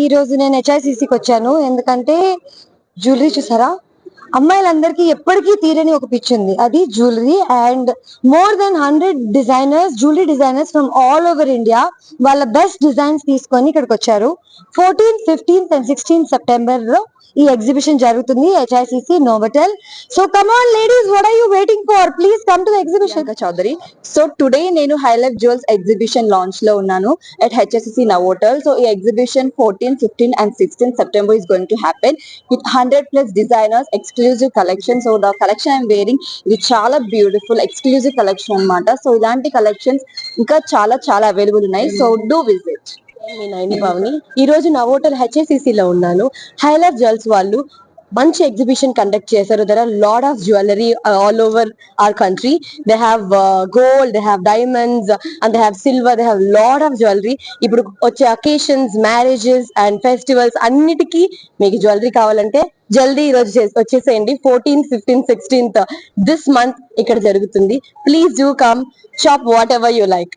ఈ రోజు నేను హెచ్ఐసిసికి వచ్చాను. ఎందుకంటే జ్యువెలరీ చూసారా, అమ్మాయిలందరికీ ఎప్పటికీ తీరని ఒక పిచ్చి ఉంది, అది jewellery. And more than 100 designers, jewellery designers from all over India వాళ్ళ బెస్ట్ డిజైన్స్ తీసుకొని ఇక్కడికి వచ్చారు. 14th, 15th and 16th September లో ఈ ఎగ్జిబిషన్ జరుగుతుంది HICC Novotel. So come on ladies, what are you waiting for? Please come to the exhibition. Chowdary. So today నేను Hi Life Jewels exhibition launch లో ఉన్నాను at HSCC Novotel. So ఈ exhibition 14, 15 and 16 September is going to happen with 100+ designers, exclusive collection. So the collection I'm wearing ఇది చాలా beautiful exclusive collection అన్నమాట. So ఇలాంటి collections ఇంకా చాలా చాలా అవైలబుల్ ఉన్నాయి. So do visit. మీ నైని పావని. ఈ రోజు నవోటల్ హెచ్ఏసిసి లో ఉన్నాను. హై లైఫ్ జ్యువెల్స్ వాళ్ళు మంచి ఎగ్జిబిషన్ కండక్ట్ చేశారు. There are lot of jewellery all over our country. They have gold, they have diamonds and they have silver, they have lot of jewellery. ఇప్పుడు వచ్చే అకేషన్స్, మ్యారేజెస్ అండ్ ఫెస్టివల్స్ అన్నిటికీ మీకు jewellery కావాలంటే జల్దీ ఈ రోజు వచ్చేసేయండి. 14th, 15th, 16th this month ఇక్కడ జరుగుతుంది. Please do come shop what ever you like.